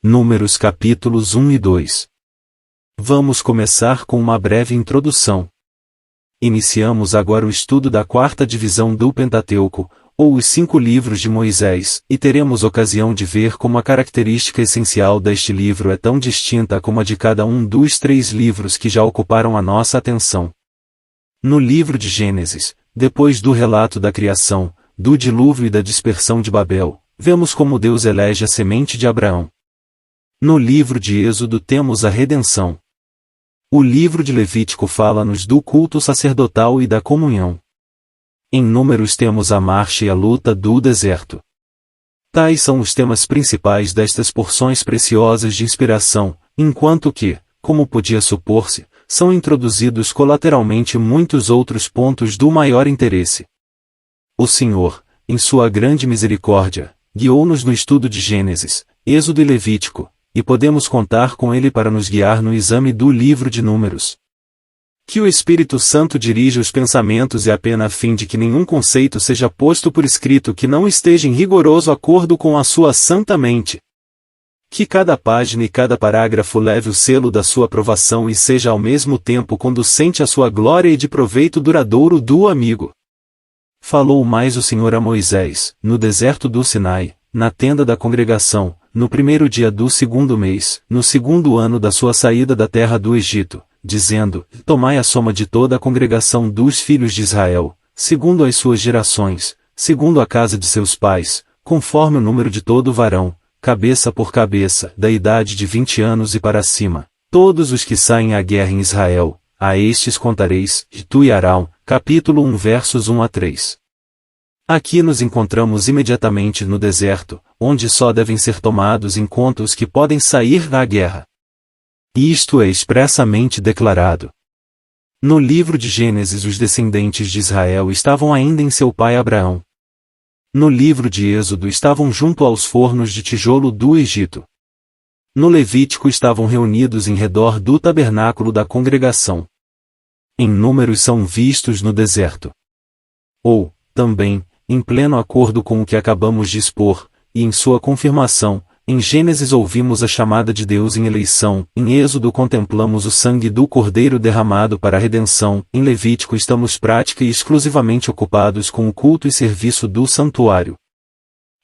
Números capítulos 1 e 2. Vamos começar com uma breve introdução. Iniciamos agora o estudo da quarta divisão do Pentateuco, ou os 5 livros de Moisés, e teremos ocasião de ver como a característica essencial deste livro é tão distinta como a de cada um dos 3 livros que já ocuparam a nossa atenção. No livro de Gênesis, depois do relato da criação, do dilúvio e da dispersão de Babel, vemos como Deus elege a semente de Abraão. No livro de Êxodo temos a redenção. O livro de Levítico fala-nos do culto sacerdotal e da comunhão. Em Números temos a marcha e a luta do deserto. Tais são os temas principais destas porções preciosas de inspiração, enquanto que, como podia supor-se, são introduzidos colateralmente muitos outros pontos do maior interesse. O Senhor, em sua grande misericórdia, guiou-nos no estudo de Gênesis, Êxodo e Levítico, e podemos contar com Ele para nos guiar no exame do livro de Números. Que o Espírito Santo dirija os pensamentos e a pena a fim de que nenhum conceito seja posto por escrito que não esteja em rigoroso acordo com a sua santa mente. Que cada página e cada parágrafo leve o selo da sua aprovação e seja ao mesmo tempo conducente à sua glória e de proveito duradouro do amigo. Falou mais o Senhor a Moisés, no deserto do Sinai, na tenda da congregação, no primeiro dia do 2º mês, no 2º ano da sua saída da terra do Egito, dizendo: Tomai a soma de toda a congregação dos filhos de Israel, segundo as suas gerações, segundo a casa de seus pais, conforme o número de todo varão, cabeça por cabeça, da idade de 20 anos e para cima, todos os que saem à guerra em Israel, a estes contareis, tu e Arão, capítulo 1 versos 1 a 3. Aqui nos encontramos imediatamente no deserto, onde só devem ser tomados em conta os que podem sair da guerra. Isto é expressamente declarado. No livro de Gênesis os descendentes de Israel estavam ainda em seu pai Abraão. No livro de Êxodo estavam junto aos fornos de tijolo do Egito. No Levítico estavam reunidos em redor do tabernáculo da congregação. Em Números são vistos no deserto. Ou, também, em pleno acordo com o que acabamos de expor, e em sua confirmação, em Gênesis ouvimos a chamada de Deus em eleição, em Êxodo contemplamos o sangue do Cordeiro derramado para a redenção, em Levítico estamos prática e exclusivamente ocupados com o culto e serviço do santuário.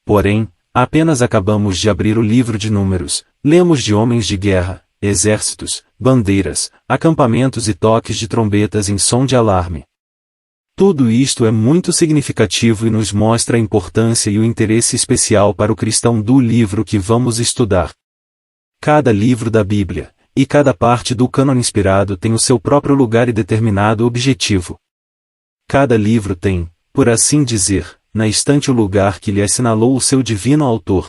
Porém, apenas acabamos de abrir o livro de Números, lemos de homens de guerra, exércitos, bandeiras, acampamentos e toques de trombetas em som de alarme. Tudo isto é muito significativo e nos mostra a importância e o interesse especial para o cristão do livro que vamos estudar. Cada livro da Bíblia, e cada parte do cânone inspirado tem o seu próprio lugar e determinado objetivo. Cada livro tem, por assim dizer, na estante o lugar que lhe assinalou o seu divino autor.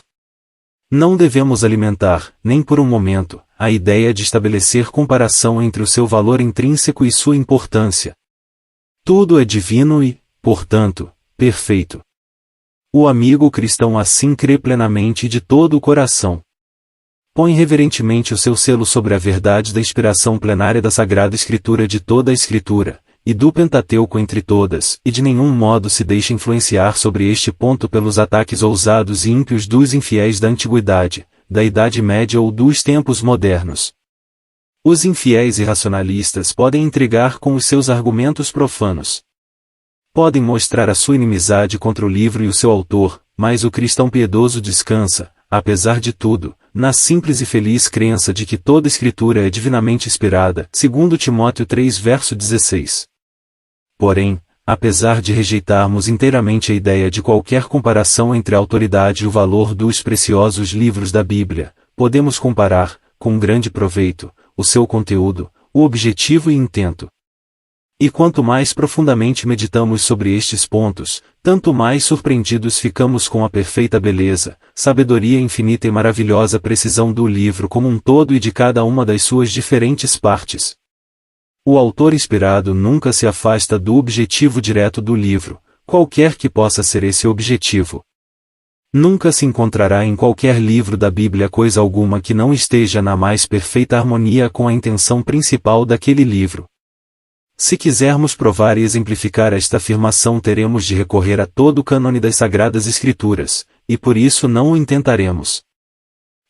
Não devemos alimentar, nem por um momento, a ideia de estabelecer comparação entre o seu valor intrínseco e sua importância. Tudo é divino e, portanto, perfeito. O amigo cristão assim crê plenamente e de todo o coração. Põe reverentemente o seu selo sobre a verdade da inspiração plenária da Sagrada Escritura de toda a Escritura, e do Pentateuco entre todas, e de nenhum modo se deixa influenciar sobre este ponto pelos ataques ousados e ímpios dos infiéis da Antiguidade, da Idade Média ou dos tempos modernos. Os infiéis e racionalistas podem intrigar com os seus argumentos profanos. Podem mostrar a sua inimizade contra o livro e o seu autor, mas o cristão piedoso descansa, apesar de tudo, na simples e feliz crença de que toda Escritura é divinamente inspirada, segundo Timóteo 3 verso 16. Porém, apesar de rejeitarmos inteiramente a ideia de qualquer comparação entre a autoridade e o valor dos preciosos livros da Bíblia, podemos comparar, com grande proveito, o seu conteúdo, o objetivo e intento. E quanto mais profundamente meditamos sobre estes pontos, tanto mais surpreendidos ficamos com a perfeita beleza, sabedoria infinita e maravilhosa precisão do livro como um todo e de cada uma das suas diferentes partes. O autor inspirado nunca se afasta do objetivo direto do livro, qualquer que possa ser esse objetivo. Nunca se encontrará em qualquer livro da Bíblia coisa alguma que não esteja na mais perfeita harmonia com a intenção principal daquele livro. Se quisermos provar e exemplificar esta afirmação teremos de recorrer a todo o cânone das Sagradas Escrituras, e por isso não o intentaremos.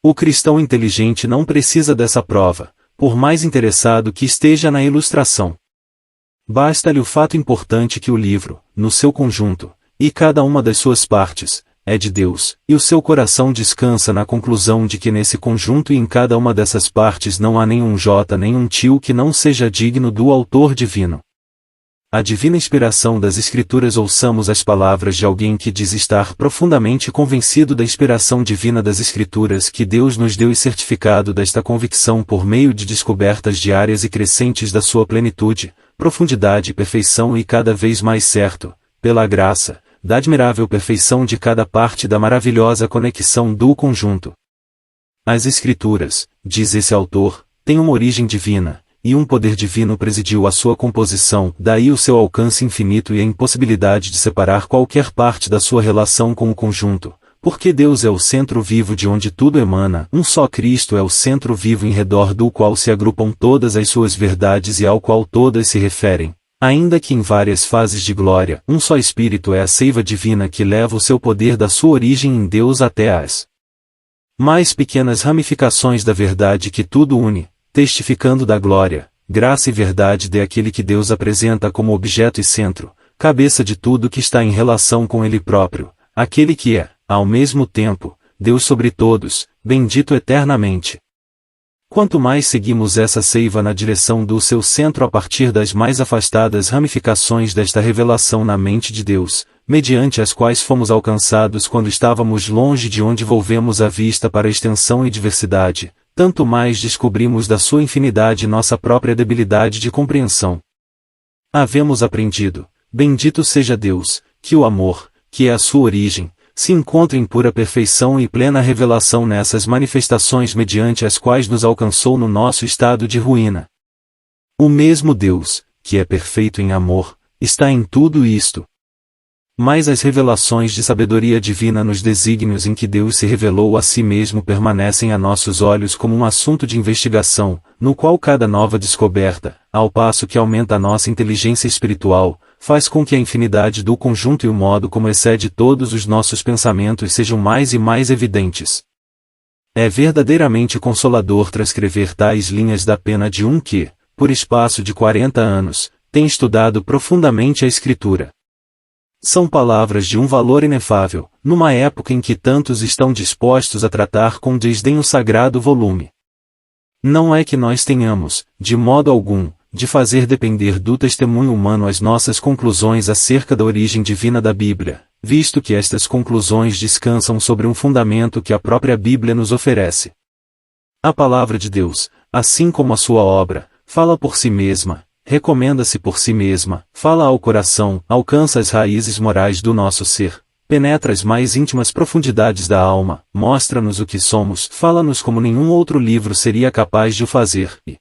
O cristão inteligente não precisa dessa prova, por mais interessado que esteja na ilustração. Basta-lhe o fato importante que o livro, no seu conjunto, e cada uma das suas partes, é de Deus, e o seu coração descansa na conclusão de que nesse conjunto e em cada uma dessas partes não há nenhum J nem um tio que não seja digno do autor divino. A divina inspiração das Escrituras. Ouçamos as palavras de alguém que diz estar profundamente convencido da inspiração divina das Escrituras que Deus nos deu e certificado desta convicção por meio de descobertas diárias e crescentes da sua plenitude, profundidade e perfeição e cada vez mais certo, pela graça, da admirável perfeição de cada parte da maravilhosa conexão do conjunto. As Escrituras, diz esse autor, têm uma origem divina, e um poder divino presidiu a sua composição, daí o seu alcance infinito e a impossibilidade de separar qualquer parte da sua relação com o conjunto, porque Deus é o centro vivo de onde tudo emana, um só Cristo é o centro vivo em redor do qual se agrupam todas as suas verdades e ao qual todas se referem. Ainda que em várias fases de glória, um só Espírito é a seiva divina que leva o seu poder da sua origem em Deus até as mais pequenas ramificações da verdade que tudo une, testificando da glória, graça e verdade de aquele que Deus apresenta como objeto e centro, cabeça de tudo que está em relação com Ele próprio, aquele que é, ao mesmo tempo, Deus sobre todos, bendito eternamente. Quanto mais seguimos essa seiva na direção do seu centro a partir das mais afastadas ramificações desta revelação na mente de Deus, mediante as quais fomos alcançados quando estávamos longe de onde volvemos a vista para a extensão e diversidade, tanto mais descobrimos da sua infinidade nossa própria debilidade de compreensão. Havemos aprendido, bendito seja Deus, que o amor, que é a sua origem, se encontra em pura perfeição e plena revelação nessas manifestações mediante as quais nos alcançou no nosso estado de ruína. O mesmo Deus, que é perfeito em amor, está em tudo isto. Mas as revelações de sabedoria divina nos desígnios em que Deus se revelou a si mesmo permanecem a nossos olhos como um assunto de investigação, no qual cada nova descoberta, ao passo que aumenta a nossa inteligência espiritual, faz com que a infinidade do conjunto e o modo como excede todos os nossos pensamentos sejam mais e mais evidentes. É verdadeiramente consolador transcrever tais linhas da pena de um que, por espaço de 40 anos, tem estudado profundamente a Escritura. São palavras de um valor inefável, numa época em que tantos estão dispostos a tratar com desdém o sagrado volume. Não é que nós tenhamos, de modo algum, de fazer depender do testemunho humano as nossas conclusões acerca da origem divina da Bíblia, visto que estas conclusões descansam sobre um fundamento que a própria Bíblia nos oferece. A palavra de Deus, assim como a sua obra, fala por si mesma, recomenda-se por si mesma, fala ao coração, alcança as raízes morais do nosso ser, penetra as mais íntimas profundidades da alma, mostra-nos o que somos, fala-nos como nenhum outro livro seria capaz de o fazer, e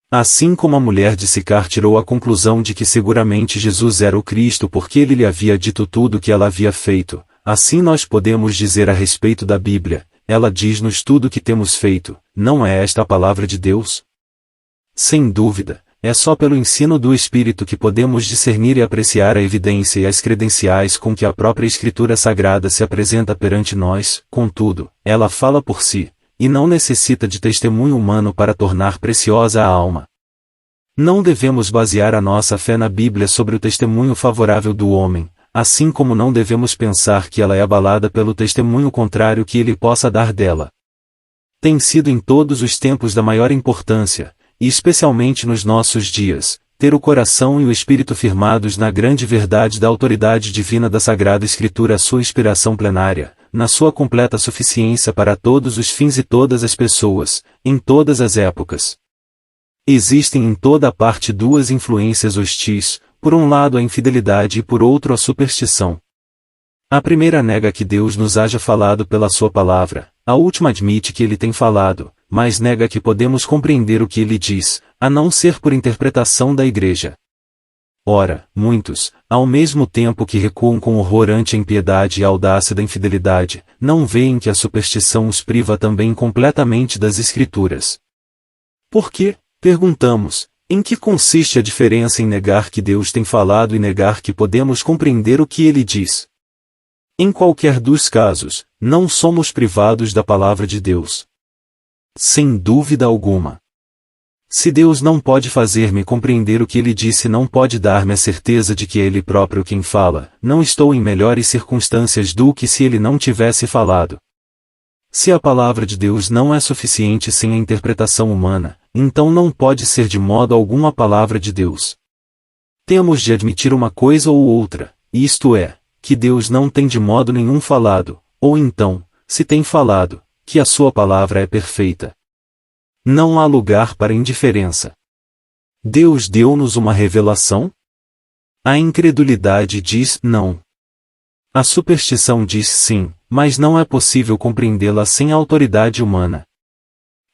assim como a mulher de Sicar tirou a conclusão de que seguramente Jesus era o Cristo porque ele lhe havia dito tudo o que ela havia feito, assim nós podemos dizer a respeito da Bíblia, ela diz-nos tudo o que temos feito, não é esta a palavra de Deus? Sem dúvida. É só pelo ensino do Espírito que podemos discernir e apreciar a evidência e as credenciais com que a própria Escritura Sagrada se apresenta perante nós, contudo, ela fala por si, e não necessita de testemunho humano para tornar preciosa a alma. Não devemos basear a nossa fé na Bíblia sobre o testemunho favorável do homem, assim como não devemos pensar que ela é abalada pelo testemunho contrário que ele possa dar dela. Tem sido em todos os tempos da maior importância, e especialmente nos nossos dias, ter o coração e o espírito firmados na grande verdade da autoridade divina da Sagrada Escritura, a sua inspiração plenária, na sua completa suficiência para todos os fins e todas as pessoas, em todas as épocas. Existem em toda a parte duas influências hostis, por um lado a infidelidade e por outro a superstição. A primeira nega que Deus nos haja falado pela sua palavra, a última admite que ele tem falado, mas nega que podemos compreender o que ele diz, a não ser por interpretação da Igreja. Ora, muitos, ao mesmo tempo que recuam com horror ante a impiedade e a audácia da infidelidade, não veem que a superstição os priva também completamente das Escrituras. Por quê? Perguntamos, em que consiste a diferença em negar que Deus tem falado e negar que podemos compreender o que ele diz? Em qualquer dos casos, não somos privados da palavra de Deus. Sem dúvida alguma. Se Deus não pode fazer-me compreender o que Ele disse, não pode dar-me a certeza de que é Ele próprio quem fala, não estou em melhores circunstâncias do que se Ele não tivesse falado. Se a palavra de Deus não é suficiente sem a interpretação humana, então não pode ser de modo algum a palavra de Deus. Temos de admitir uma coisa ou outra, isto é, que Deus não tem de modo nenhum falado, ou então, se tem falado, que a sua palavra é perfeita. Não há lugar para indiferença. Deus deu-nos uma revelação? A incredulidade diz não. A superstição diz sim, mas não é possível compreendê-la sem a autoridade humana.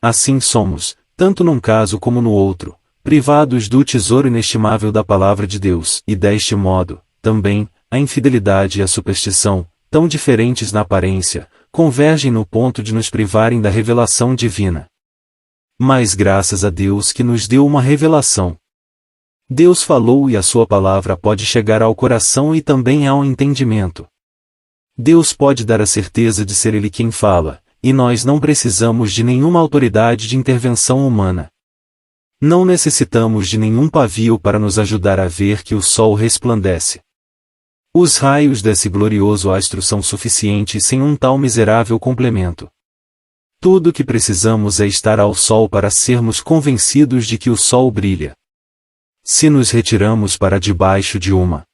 Assim somos, tanto num caso como no outro, privados do tesouro inestimável da palavra de Deus, e deste modo, também, a infidelidade e a superstição, tão diferentes na aparência, convergem no ponto de nos privarem da revelação divina. Mas graças a Deus que nos deu uma revelação. Deus falou e a sua palavra pode chegar ao coração e também ao entendimento. Deus pode dar a certeza de ser Ele quem fala, e nós não precisamos de nenhuma autoridade de intervenção humana. Não necessitamos de nenhum pavio para nos ajudar a ver que o sol resplandece. Os raios desse glorioso astro são suficientes sem um tal miserável complemento. Tudo o que precisamos é estar ao sol para sermos convencidos de que o sol brilha. Se nos retiramos para debaixo de uma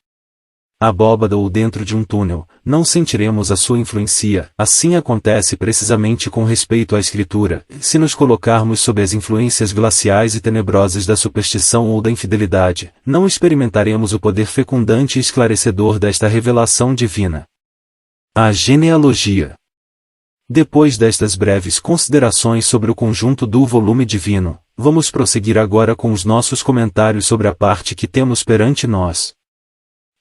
abóbada ou dentro de um túnel, não sentiremos a sua influência. Assim acontece precisamente com respeito à Escritura. Se nos colocarmos sob as influências glaciais e tenebrosas da superstição ou da infidelidade, não experimentaremos o poder fecundante e esclarecedor desta revelação divina. A genealogia. Depois destas breves considerações sobre o conjunto do volume divino, vamos prosseguir agora com os nossos comentários sobre a parte que temos perante nós.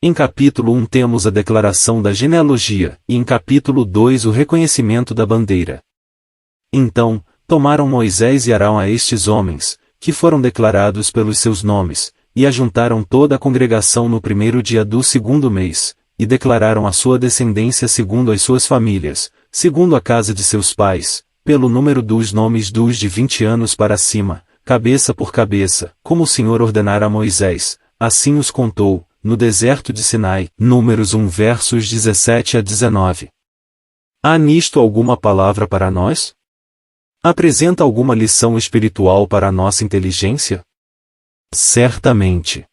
Em capítulo 1 temos a declaração da genealogia, e em capítulo 2 o reconhecimento da bandeira. Então, tomaram Moisés e Arão a estes homens, que foram declarados pelos seus nomes, e ajuntaram toda a congregação no primeiro dia do segundo mês, e declararam a sua descendência segundo as suas famílias, segundo a casa de seus pais, pelo número dos nomes dos de 20 anos para cima, cabeça por cabeça, como o Senhor ordenara a Moisés, assim os contou, no deserto de Sinai, Números 1 versos 17 a 19. Há nisto alguma palavra para nós? Apresenta alguma lição espiritual para a nossa inteligência? Certamente.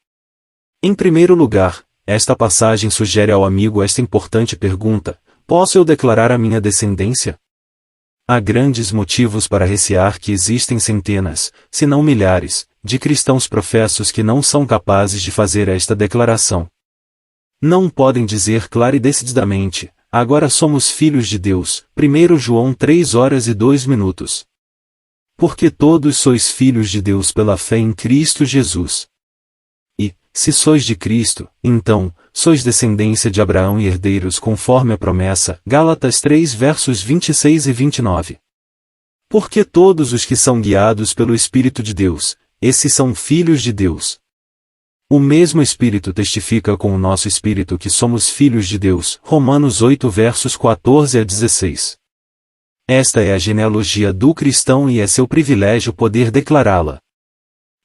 Em primeiro lugar, esta passagem sugere ao amigo esta importante pergunta: posso eu declarar a minha descendência? Há grandes motivos para recear que existem centenas, se não milhares, de cristãos professos que não são capazes de fazer esta declaração. Não podem dizer clara e decididamente: agora somos filhos de Deus. 1 João 3:02. Porque todos sois filhos de Deus pela fé em Cristo Jesus. E, se sois de Cristo, então, sois descendência de Abraão e herdeiros conforme a promessa. Gálatas 3 versos 26 e 29. Porque todos os que são guiados pelo Espírito de Deus, esses são filhos de Deus. O mesmo Espírito testifica com o nosso Espírito que somos filhos de Deus. Romanos 8 versos 14 a 16. Esta é a genealogia do cristão e é seu privilégio poder declará-la.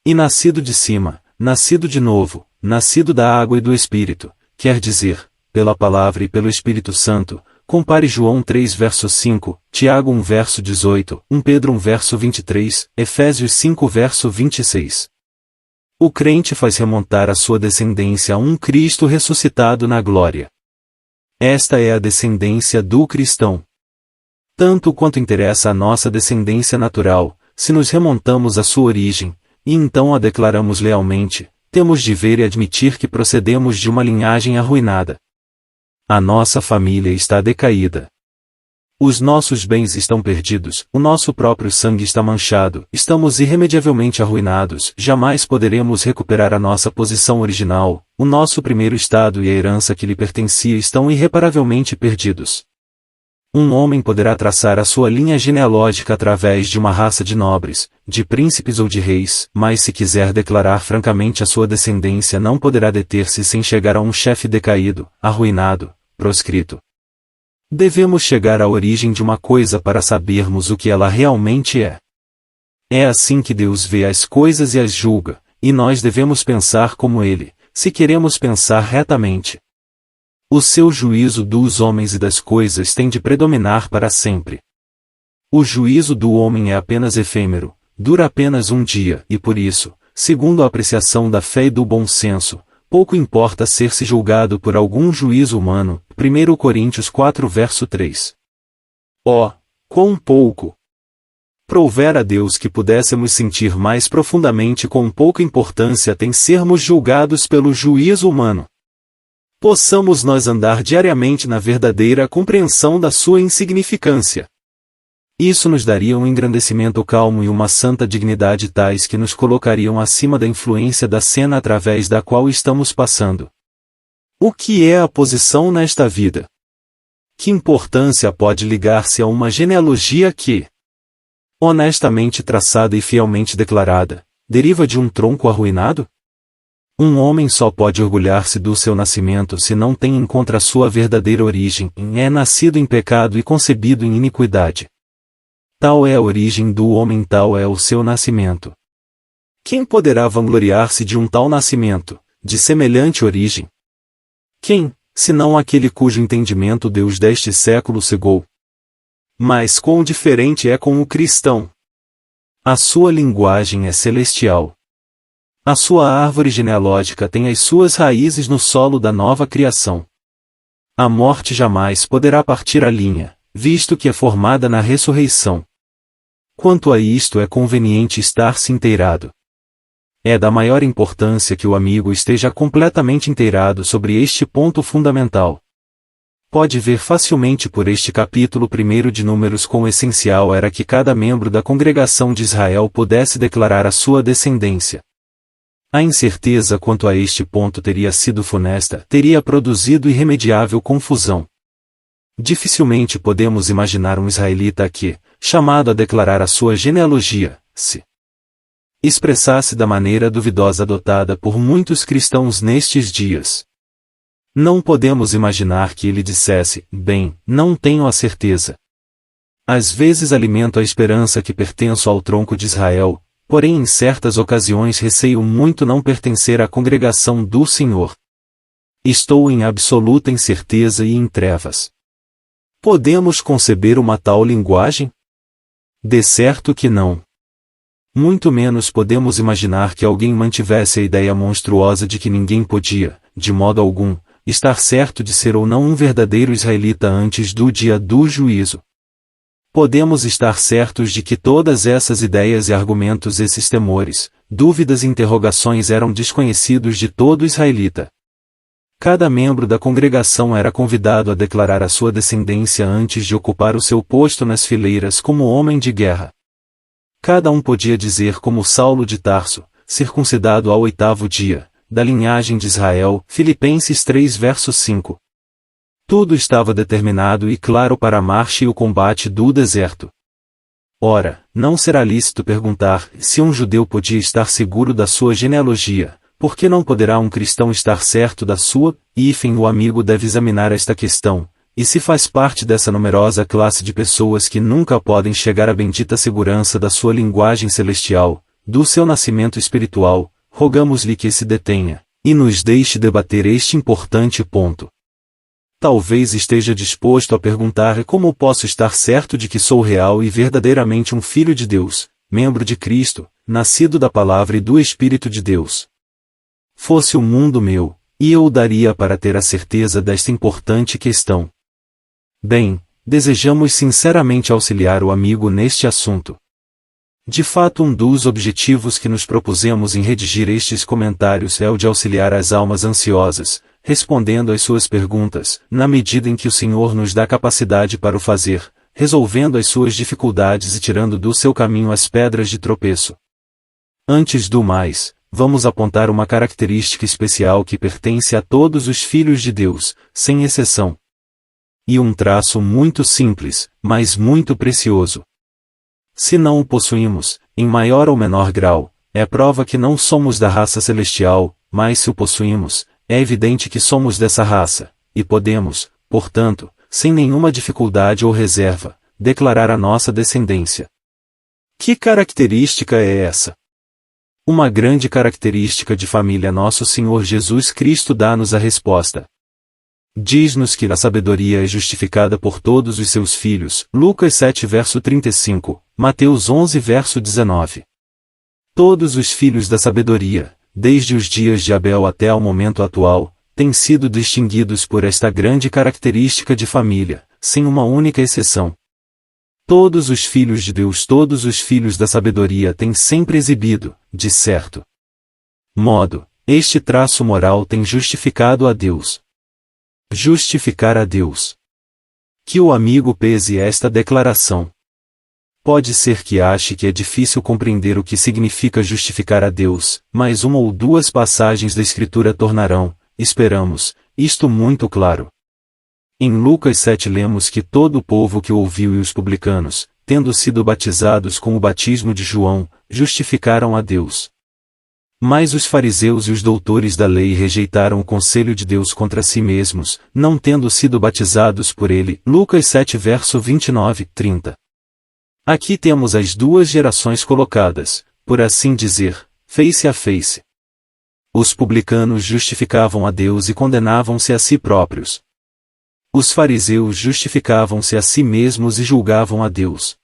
E nascido de cima, nascido de novo, nascido da água e do Espírito, quer dizer, pela palavra e pelo Espírito Santo. Compare João 3 verso 5, Tiago 1 verso 18, 1 Pedro 1 verso 23, Efésios 5 verso 26. O crente faz remontar a sua descendência a um Cristo ressuscitado na glória. Esta é a descendência do cristão. Tanto quanto interessa a nossa descendência natural, se nos remontamos à sua origem, e então a declaramos lealmente, temos de ver e admitir que procedemos de uma linhagem arruinada. A nossa família está decaída. Os nossos bens estão perdidos, o nosso próprio sangue está manchado, estamos irremediavelmente arruinados, jamais poderemos recuperar a nossa posição original, o nosso primeiro estado e a herança que lhe pertencia estão irreparavelmente perdidos. Um homem poderá traçar a sua linha genealógica através de uma raça de nobres, de príncipes ou de reis, mas se quiser declarar francamente a sua descendência não poderá deter-se sem chegar a um chefe decaído, arruinado, proscrito. Devemos chegar à origem de uma coisa para sabermos o que ela realmente é. É assim que Deus vê as coisas e as julga, e nós devemos pensar como Ele, se queremos pensar retamente. O seu juízo dos homens e das coisas tem de predominar para sempre. O juízo do homem é apenas efêmero, dura apenas um dia, e por isso, segundo a apreciação da fé e do bom senso, pouco importa ser-se julgado por algum juízo humano. 1 Coríntios 4 verso 3. Oh, quão pouco! Prouver a Deus que pudéssemos sentir mais profundamente quão pouca importância tem sermos julgados pelo juízo humano. Possamos nós andar diariamente na verdadeira compreensão da sua insignificância. Isso nos daria um engrandecimento calmo e uma santa dignidade tais que nos colocariam acima da influência da cena através da qual estamos passando. O que é a posição nesta vida? Que importância pode ligar-se a uma genealogia que, honestamente traçada e fielmente declarada, deriva de um tronco arruinado? Um homem só pode orgulhar-se do seu nascimento se não tem em conta a sua verdadeira origem, é nascido em pecado e concebido em iniquidade. Tal é a origem do homem, tal é o seu nascimento. Quem poderá vangloriar-se de um tal nascimento, de semelhante origem? Quem, senão aquele cujo entendimento Deus deste século cegou? Mas quão diferente é com o cristão! A sua linguagem é celestial. A sua árvore genealógica tem as suas raízes no solo da nova criação. A morte jamais poderá partir a linha, visto que é formada na ressurreição. Quanto a isto é conveniente estar-se inteirado. É da maior importância que o amigo esteja completamente inteirado sobre este ponto fundamental. Pode ver facilmente por este capítulo 1 de Números quão essencial era que cada membro da congregação de Israel pudesse declarar a sua descendência. A incerteza quanto a este ponto teria sido funesta, teria produzido irremediável confusão. Dificilmente podemos imaginar um israelita que, chamado a declarar a sua genealogia, se expressasse da maneira duvidosa adotada por muitos cristãos nestes dias. Não podemos imaginar que ele dissesse, bem, não tenho a certeza. Às vezes alimento a esperança que pertenço ao tronco de Israel, porém em certas ocasiões receio muito não pertencer à congregação do Senhor. Estou em absoluta incerteza e em trevas. Podemos conceber uma tal linguagem? De certo que não. Muito menos podemos imaginar que alguém mantivesse a ideia monstruosa de que ninguém podia, de modo algum, estar certo de ser ou não um verdadeiro israelita antes do dia do juízo. Podemos estar certos de que todas essas ideias e argumentos, esses temores, dúvidas e interrogações eram desconhecidos de todo israelita. Cada membro da congregação era convidado a declarar a sua descendência antes de ocupar o seu posto nas fileiras como homem de guerra. Cada um podia dizer como Saulo de Tarso, circuncidado ao 8º dia, da linhagem de Israel, Filipenses 3 verso 5. Tudo estava determinado e claro para a marcha e o combate do deserto. Ora, não será lícito perguntar se um judeu podia estar seguro da sua genealogia. Por que não poderá um cristão estar certo da sua? O amigo deve examinar esta questão, e se faz parte dessa numerosa classe de pessoas que nunca podem chegar à bendita segurança da sua linguagem celestial, do seu nascimento espiritual, rogamos-lhe que se detenha, e nos deixe debater este importante ponto. Talvez esteja disposto a perguntar como posso estar certo de que sou real e verdadeiramente um filho de Deus, membro de Cristo, nascido da palavra e do Espírito de Deus. Fosse o mundo meu, e eu o daria para ter a certeza desta importante questão. Bem, desejamos sinceramente auxiliar o amigo neste assunto. De fato, um dos objetivos que nos propusemos em redigir estes comentários é o de auxiliar as almas ansiosas, respondendo às suas perguntas, na medida em que o Senhor nos dá capacidade para o fazer, resolvendo as suas dificuldades e tirando do seu caminho as pedras de tropeço. Antes do mais, vamos apontar uma característica especial que pertence a todos os filhos de Deus, sem exceção. E um traço muito simples, mas muito precioso. Se não o possuímos, em maior ou menor grau, é prova que não somos da raça celestial, mas se o possuímos, é evidente que somos dessa raça, e podemos, portanto, sem nenhuma dificuldade ou reserva, declarar a nossa descendência. Que característica é essa? Uma grande característica de família. Nosso Senhor Jesus Cristo dá-nos a resposta. Diz-nos que a sabedoria é justificada por todos os seus filhos, Lucas 7 verso 35, Mateus 11 verso 19. Todos os filhos da sabedoria, desde os dias de Abel até ao momento atual, têm sido distinguidos por esta grande característica de família, sem uma única exceção. Todos os filhos de Deus, todos os filhos da sabedoria têm sempre exibido, de certo modo, este traço moral tem justificado a Deus. Justificar a Deus. Que o amigo pese esta declaração. Pode ser que ache que é difícil compreender o que significa justificar a Deus, mas uma ou duas passagens da Escritura tornarão, esperamos, isto muito claro. Em Lucas 7 lemos que todo o povo que o ouviu e os publicanos, tendo sido batizados com o batismo de João, justificaram a Deus. Mas os fariseus e os doutores da lei rejeitaram o conselho de Deus contra si mesmos, não tendo sido batizados por ele. Lucas 7 verso 29, 30. Aqui temos as duas gerações colocadas, por assim dizer, face a face. Os publicanos justificavam a Deus e condenavam-se a si próprios. Os fariseus justificavam-se a si mesmos e julgavam a Deus.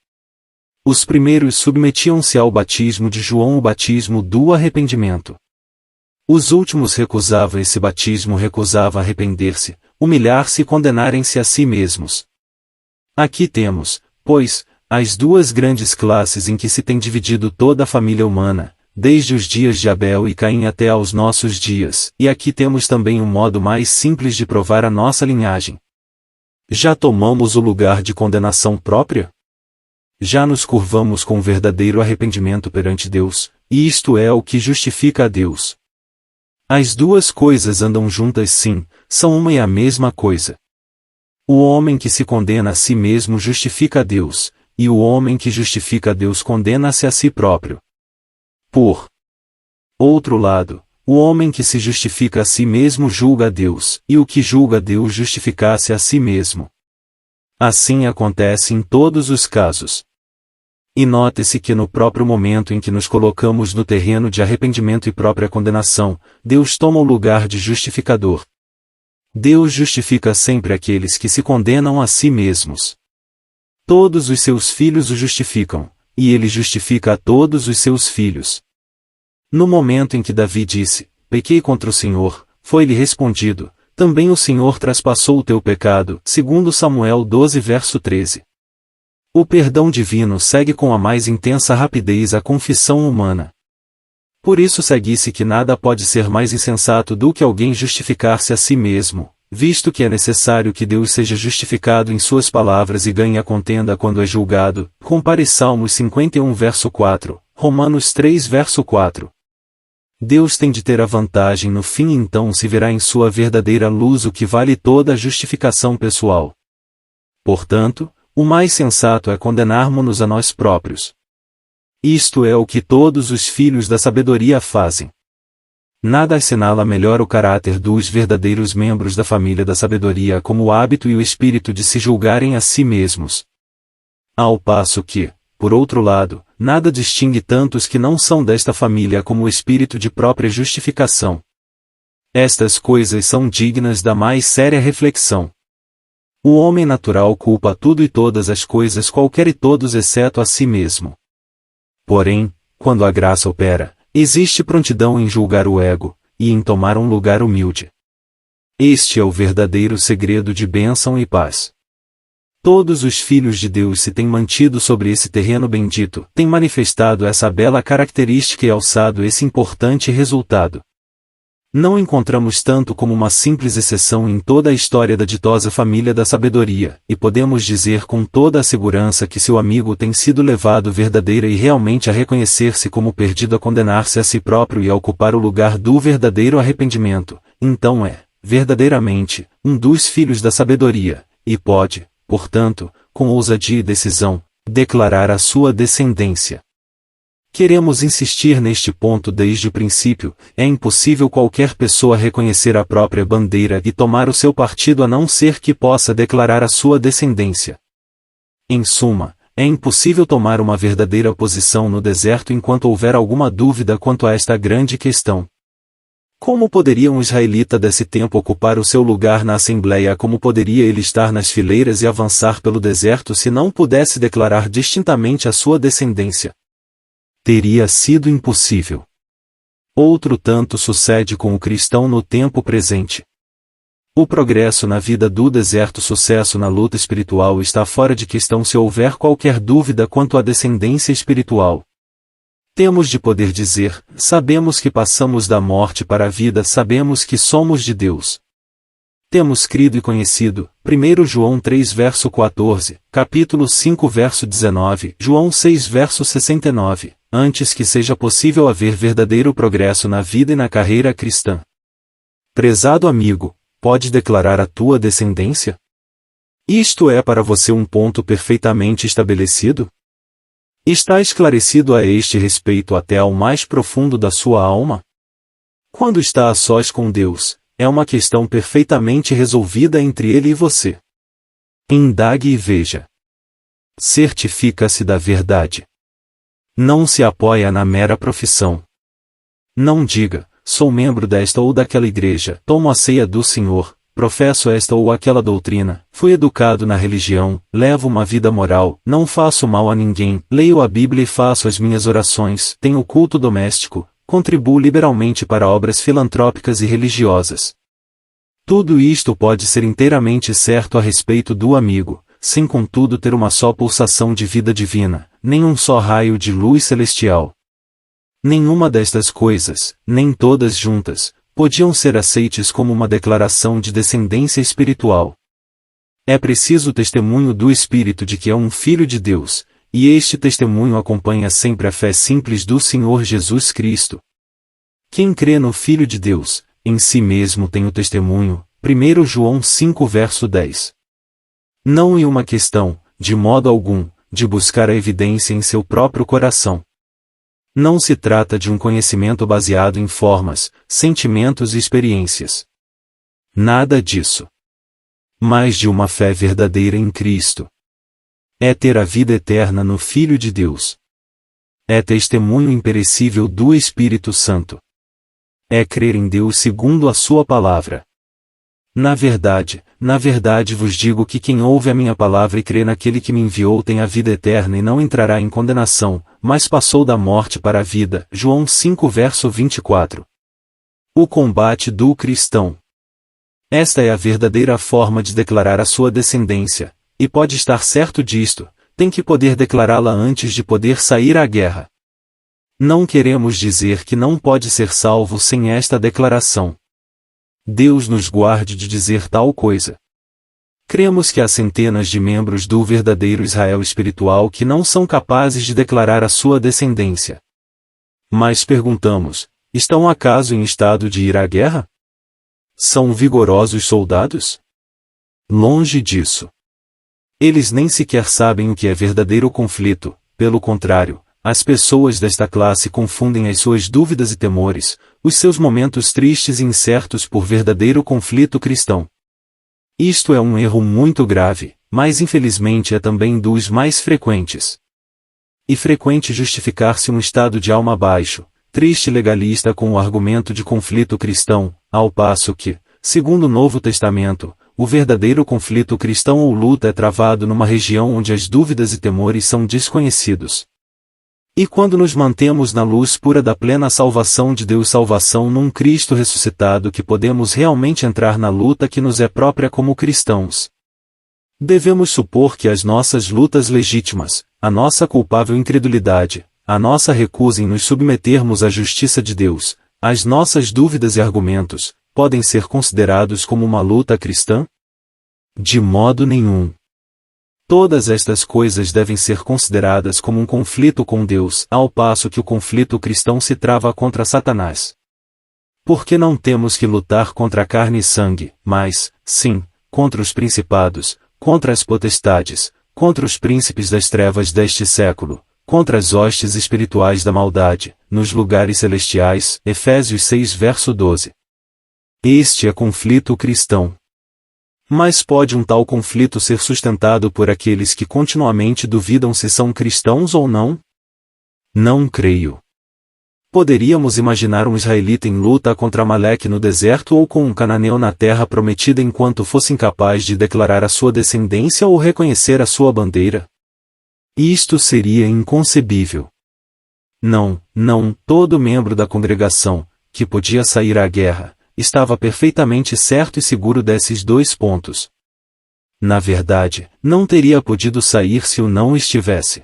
Os primeiros submetiam-se ao batismo de João, o batismo do arrependimento. Os últimos recusavam esse batismo, recusavam arrepender-se, humilhar-se e condenarem-se a si mesmos. Aqui temos, pois, as duas grandes classes em que se tem dividido toda a família humana, desde os dias de Abel e Caim até aos nossos dias, e aqui temos também um modo mais simples de provar a nossa linhagem. Já tomamos o lugar de condenação própria? Já nos curvamos com verdadeiro arrependimento perante Deus, e isto é o que justifica a Deus. As duas coisas andam juntas sim, são uma e a mesma coisa. O homem que se condena a si mesmo justifica a Deus, e o homem que justifica a Deus condena-se a si próprio. Por outro lado, o homem que se justifica a si mesmo julga a Deus, e o que julga a Deus justifica-se a si mesmo. Assim acontece em todos os casos. E note-se que no próprio momento em que nos colocamos no terreno de arrependimento e própria condenação, Deus toma o lugar de justificador. Deus justifica sempre aqueles que se condenam a si mesmos. Todos os seus filhos o justificam, e ele justifica a todos os seus filhos. No momento em que Davi disse, pequei contra o Senhor, foi-lhe respondido, também o Senhor traspassou o teu pecado, segundo Samuel 12 verso 13. O perdão divino segue com a mais intensa rapidez a confissão humana. Por isso segue-se que nada pode ser mais insensato do que alguém justificar-se a si mesmo, visto que é necessário que Deus seja justificado em suas palavras e ganhe a contenda quando é julgado. Compare Salmos 51 verso 4, Romanos 3 verso 4. Deus tem de ter a vantagem no fim, então se verá em sua verdadeira luz o que vale toda a justificação pessoal. Portanto, o mais sensato é condenarmos-nos a nós próprios. Isto é o que todos os filhos da sabedoria fazem. Nada assinala melhor o caráter dos verdadeiros membros da família da sabedoria como o hábito e o espírito de se julgarem a si mesmos. Ao passo que, por outro lado, nada distingue tantos que não são desta família como o espírito de própria justificação. Estas coisas são dignas da mais séria reflexão. O homem natural culpa tudo e todas as coisas, qualquer e todos exceto a si mesmo. Porém, quando a graça opera, existe prontidão em julgar o ego, e em tomar um lugar humilde. Este é o verdadeiro segredo de bênção e paz. Todos os filhos de Deus se têm mantido sobre esse terreno bendito, têm manifestado essa bela característica e alçado esse importante resultado. Não encontramos tanto como uma simples exceção em toda a história da ditosa família da sabedoria, e podemos dizer com toda a segurança que seu amigo tem sido levado verdadeira e realmente a reconhecer-se como perdido, a condenar-se a si próprio e a ocupar o lugar do verdadeiro arrependimento, então é, verdadeiramente, um dos filhos da sabedoria, e pode, portanto, com ousadia e decisão, declarar a sua descendência. Queremos insistir neste ponto desde o princípio: é impossível qualquer pessoa reconhecer a própria bandeira e tomar o seu partido a não ser que possa declarar a sua descendência. Em suma, é impossível tomar uma verdadeira posição no deserto enquanto houver alguma dúvida quanto a esta grande questão. Como poderia um israelita desse tempo ocupar o seu lugar na Assembleia? Como poderia ele estar nas fileiras e avançar pelo deserto se não pudesse declarar distintamente a sua descendência? Teria sido impossível. Outro tanto sucede com o cristão no tempo presente. O progresso na vida do deserto, sucesso na luta espiritual está fora de questão se houver qualquer dúvida quanto à descendência espiritual. Temos de poder dizer: sabemos que passamos da morte para a vida, sabemos que somos de Deus. Temos crido e conhecido, 1 João 3 verso 14, capítulo 5 verso 19, João 6 verso 69, antes que seja possível haver verdadeiro progresso na vida e na carreira cristã. Prezado amigo, pode declarar a tua descendência? Isto é para você um ponto perfeitamente estabelecido? Está esclarecido a este respeito até ao mais profundo da sua alma? Quando está a sós com Deus, é uma questão perfeitamente resolvida entre Ele e você. Indague e veja. Certifica-se da verdade. Não se apoia na mera profissão. Não diga: sou membro desta ou daquela igreja, tomo a ceia do Senhor, professo esta ou aquela doutrina, fui educado na religião, levo uma vida moral, não faço mal a ninguém, leio a Bíblia e faço as minhas orações, tenho culto doméstico, contribuo liberalmente para obras filantrópicas e religiosas. Tudo isto pode ser inteiramente certo a respeito do amigo, sem contudo ter uma só pulsação de vida divina, nem um só raio de luz celestial. Nenhuma destas coisas, nem todas juntas, podiam ser aceites como uma declaração de descendência espiritual. É preciso o testemunho do Espírito de que é um filho de Deus, e este testemunho acompanha sempre a fé simples do Senhor Jesus Cristo. Quem crê no Filho de Deus, em si mesmo tem o testemunho, 1 João 5 verso 10. Não é uma questão, de modo algum, de buscar a evidência em seu próprio coração. Não se trata de um conhecimento baseado em formas, sentimentos e experiências. Nada disso. Mas de uma fé verdadeira em Cristo. É ter a vida eterna no Filho de Deus. É testemunho imperecível do Espírito Santo. É crer em Deus segundo a sua palavra. Na verdade vos digo que quem ouve a minha palavra e crê naquele que me enviou tem a vida eterna e não entrará em condenação, mas passou da morte para a vida. João 5 verso 24. O combate do cristão. Esta é a verdadeira forma de declarar a sua descendência, e pode estar certo disto, tem que poder declará-la antes de poder sair à guerra. Não queremos dizer que não pode ser salvo sem esta declaração. Deus nos guarde de dizer tal coisa. Cremos que há centenas de membros do verdadeiro Israel espiritual que não são capazes de declarar a sua descendência. Mas perguntamos: estão acaso em estado de ir à guerra? São vigorosos soldados? Longe disso. Eles nem sequer sabem o que é verdadeiro conflito, pelo contrário, as pessoas desta classe confundem as suas dúvidas e temores, os seus momentos tristes e incertos por verdadeiro conflito cristão. Isto é um erro muito grave, mas infelizmente é também dos mais frequentes. E frequente justificar-se um estado de alma baixo, triste legalista com o argumento de conflito cristão, ao passo que, segundo o Novo Testamento, o verdadeiro conflito cristão ou luta é travado numa região onde as dúvidas e temores são desconhecidos. E quando nos mantemos na luz pura da plena salvação de Deus, salvação num Cristo ressuscitado, que podemos realmente entrar na luta que nos é própria como cristãos. Devemos supor que as nossas lutas legítimas, a nossa culpável incredulidade, a nossa recusa em nos submetermos à justiça de Deus, as nossas dúvidas e argumentos, podem ser considerados como uma luta cristã? De modo nenhum. Todas estas coisas devem ser consideradas como um conflito com Deus, ao passo que o conflito cristão se trava contra Satanás. Porque não temos que lutar contra a carne e sangue, mas, sim, contra os principados, contra as potestades, contra os príncipes das trevas deste século, contra as hostes espirituais da maldade, nos lugares celestiais. Efésios 6 verso 12. Este é conflito cristão. Mas pode um tal conflito ser sustentado por aqueles que continuamente duvidam se são cristãos ou não? Não creio. Poderíamos imaginar um israelita em luta contra Amaleque no deserto ou com um cananeu na terra prometida enquanto fosse incapaz de declarar a sua descendência ou reconhecer a sua bandeira? Isto seria inconcebível. Não, todo membro da congregação, que podia sair à guerra, estava perfeitamente certo e seguro desses dois pontos. Na verdade, não teria podido sair se o não estivesse.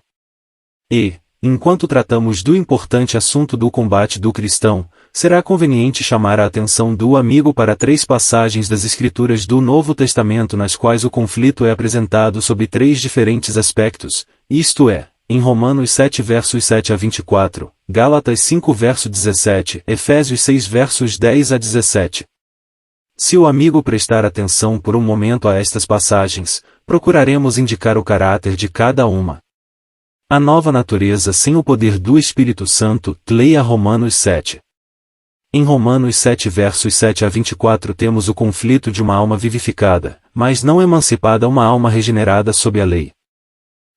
E, enquanto tratamos do importante assunto do combate do cristão, será conveniente chamar a atenção do amigo para 3 passagens das Escrituras do Novo Testamento nas quais o conflito é apresentado sob 3 diferentes aspectos, isto é, em Romanos 7 versos 7 a 24, Gálatas 5 verso 17, Efésios 6 versos 10 a 17. Se o amigo prestar atenção por um momento a estas passagens, procuraremos indicar o caráter de cada uma. A nova natureza sem o poder do Espírito Santo, leia Romanos 7. Em Romanos 7 versos 7 a 24 temos o conflito de uma alma vivificada, mas não emancipada, uma alma regenerada sob a lei.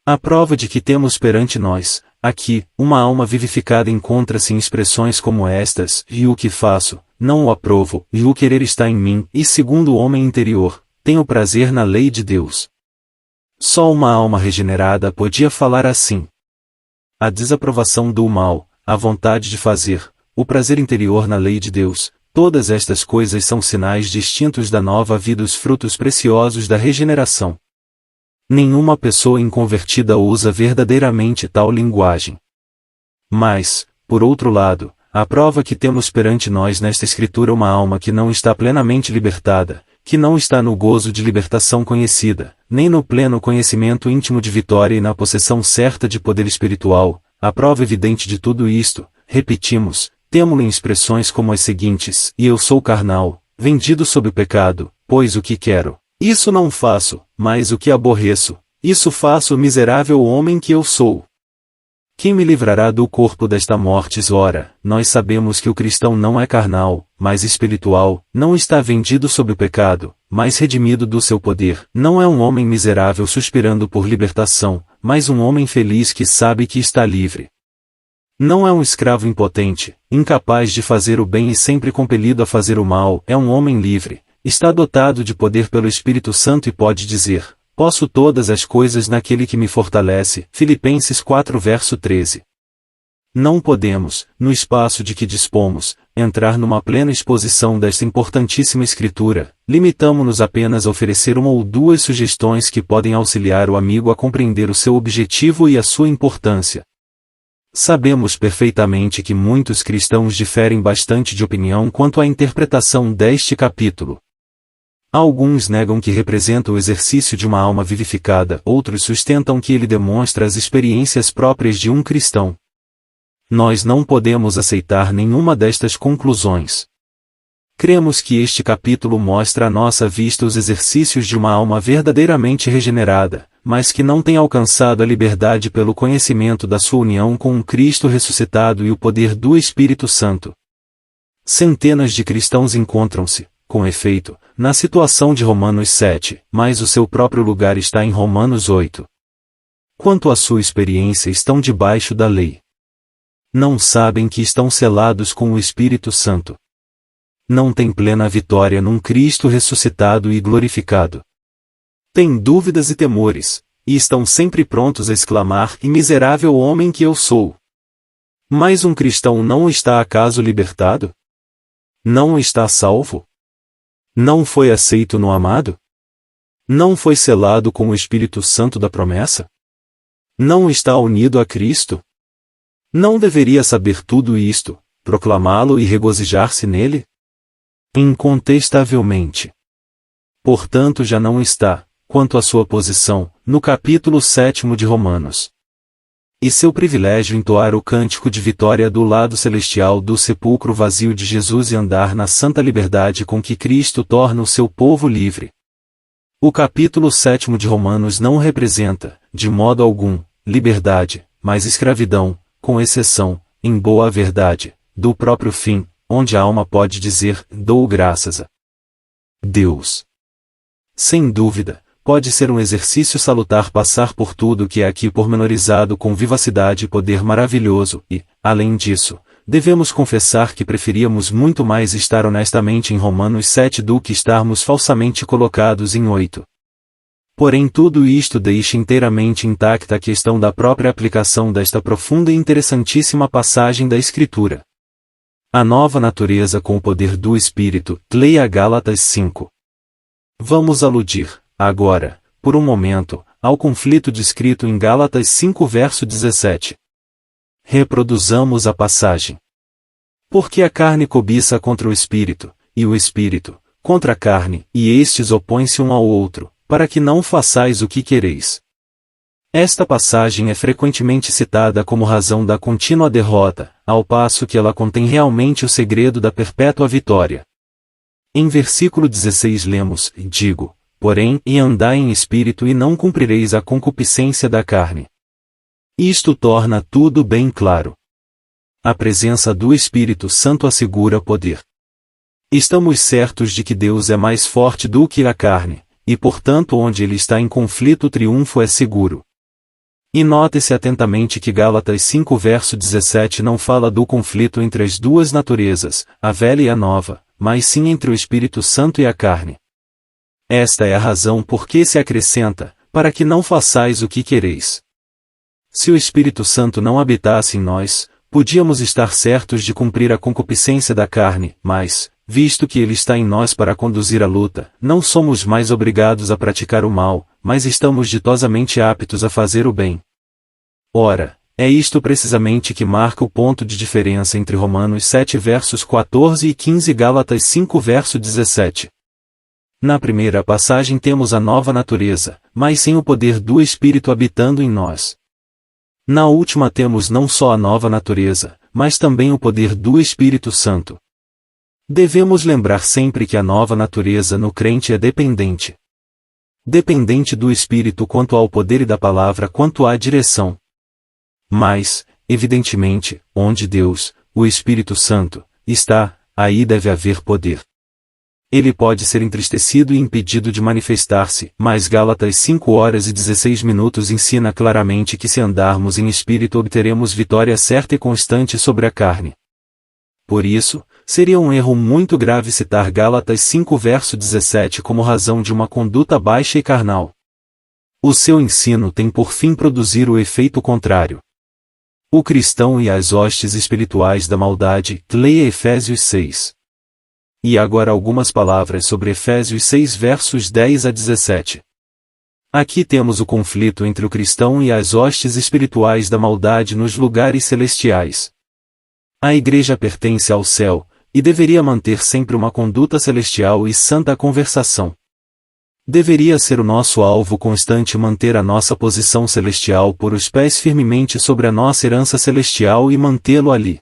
A prova de que temos perante nós, aqui, uma alma vivificada encontra-se em expressões como estas: e o que faço, não o aprovo, e o querer está em mim, e segundo o homem interior, tenho prazer na lei de Deus. Só uma alma regenerada podia falar assim. A desaprovação do mal, a vontade de fazer, o prazer interior na lei de Deus, todas estas coisas são sinais distintos da nova vida, os frutos preciosos da regeneração. Nenhuma pessoa inconvertida usa verdadeiramente tal linguagem. Mas, por outro lado, a prova que temos perante nós nesta Escritura uma alma que não está plenamente libertada, que não está no gozo de libertação conhecida, nem no pleno conhecimento íntimo de vitória e na possessão certa de poder espiritual. A prova evidente de tudo isto, repetimos, temo-lo em expressões como as seguintes: e eu sou carnal, vendido sob o pecado, pois o que quero, isso não faço, mas o que aborreço, isso faço, miserável homem que eu sou. Quem me livrará do corpo desta morte? Ora, nós sabemos que o cristão não é carnal, mas espiritual, não está vendido sob o pecado, mas redimido do seu poder. Não é um homem miserável suspirando por libertação, mas um homem feliz que sabe que está livre. Não é um escravo impotente, incapaz de fazer o bem e sempre compelido a fazer o mal. É um homem livre, está dotado de poder pelo Espírito Santo e pode dizer: posso todas as coisas naquele que me fortalece. Filipenses 4 verso 13. Não podemos, no espaço de que dispomos, entrar numa plena exposição desta importantíssima Escritura. Limitamo-nos apenas a oferecer uma ou duas sugestões que podem auxiliar o amigo a compreender o seu objetivo e a sua importância. Sabemos perfeitamente que muitos cristãos diferem bastante de opinião quanto à interpretação deste capítulo. Alguns negam que representa o exercício de uma alma vivificada, outros sustentam que ele demonstra as experiências próprias de um cristão. Nós não podemos aceitar nenhuma destas conclusões. Cremos que este capítulo mostra à nossa vista os exercícios de uma alma verdadeiramente regenerada, mas que não tem alcançado a liberdade pelo conhecimento da sua união com um Cristo ressuscitado e o poder do Espírito Santo. Centenas de cristãos encontram-se, com efeito, na situação de Romanos 7, mas o seu próprio lugar está em Romanos 8. Quanto à sua experiência, estão debaixo da lei. Não sabem que estão selados com o Espírito Santo. Não têm plena vitória num Cristo ressuscitado e glorificado. Têm dúvidas e temores, e estão sempre prontos a exclamar: e miserável homem que eu sou. Mas um cristão não está acaso libertado? Não está salvo? Não foi aceito no amado? Não foi selado com o Espírito Santo da promessa? Não está unido a Cristo? Não deveria saber tudo isto, proclamá-lo e regozijar-se nele? Incontestavelmente. Portanto, já não está, quanto à sua posição, no capítulo 7 de Romanos. E seu privilégio entoar o cântico de vitória do lado celestial do sepulcro vazio de Jesus e andar na santa liberdade com que Cristo torna o seu povo livre. O capítulo 7 de Romanos não representa, de modo algum, liberdade, mas escravidão, com exceção, em boa verdade, do próprio fim, onde a alma pode dizer, dou graças a Deus. Sem dúvida, pode ser um exercício salutar passar por tudo que é aqui pormenorizado com vivacidade e poder maravilhoso e, além disso, devemos confessar que preferíamos muito mais estar honestamente em Romanos 7 do que estarmos falsamente colocados em 8. Porém tudo isto deixa inteiramente intacta a questão da própria aplicação desta profunda e interessantíssima passagem da Escritura. A nova natureza com o poder do Espírito, leia Gálatas 5. Vamos aludir, agora, por um momento, ao conflito descrito em Gálatas 5 verso 17. Reproduzamos a passagem. Porque a carne cobiça contra o Espírito, e o Espírito, contra a carne, e estes opõem-se um ao outro, para que não façais o que quereis. Esta passagem é frequentemente citada como razão da contínua derrota, ao passo que ela contém realmente o segredo da perpétua vitória. Em versículo 16 lemos, digo, porém, e andai em espírito e não cumprireis a concupiscência da carne. Isto torna tudo bem claro. A presença do Espírito Santo assegura poder. Estamos certos de que Deus é mais forte do que a carne, e portanto onde ele está em conflito o triunfo é seguro. E note-se atentamente que Gálatas 5 verso 17 não fala do conflito entre as duas naturezas, a velha e a nova, mas sim entre o Espírito Santo e a carne. Esta é a razão por que se acrescenta, para que não façais o que quereis. Se o Espírito Santo não habitasse em nós, podíamos estar certos de cumprir a concupiscência da carne, mas, visto que ele está em nós para conduzir a luta, não somos mais obrigados a praticar o mal, mas estamos ditosamente aptos a fazer o bem. Ora, é isto precisamente que marca o ponto de diferença entre Romanos 7 versos 14 e 15 e Gálatas 5 verso 17. Na primeira passagem temos a nova natureza, mas sem o poder do Espírito habitando em nós. Na última temos não só a nova natureza, mas também o poder do Espírito Santo. Devemos lembrar sempre que a nova natureza no crente é dependente. Dependente do Espírito quanto ao poder e da palavra quanto à direção. Mas, evidentemente, onde Deus, o Espírito Santo, está, aí deve haver poder. Ele pode ser entristecido e impedido de manifestar-se, mas Gálatas 5 horas e 16 minutos ensina claramente que se andarmos em espírito obteremos vitória certa e constante sobre a carne. Por isso, seria um erro muito grave citar Gálatas 5 verso 17 como razão de uma conduta baixa e carnal. O seu ensino tem por fim produzir o efeito contrário. O cristão e as hostes espirituais da maldade, leia Efésios 6. E agora algumas palavras sobre Efésios 6 versos 10 a 17. Aqui temos o conflito entre o cristão e as hostes espirituais da maldade nos lugares celestiais. A igreja pertence ao céu, e deveria manter sempre uma conduta celestial e santa conversação. Deveria ser o nosso alvo constante manter a nossa posição celestial por os pés firmemente sobre a nossa herança celestial e mantê-lo ali.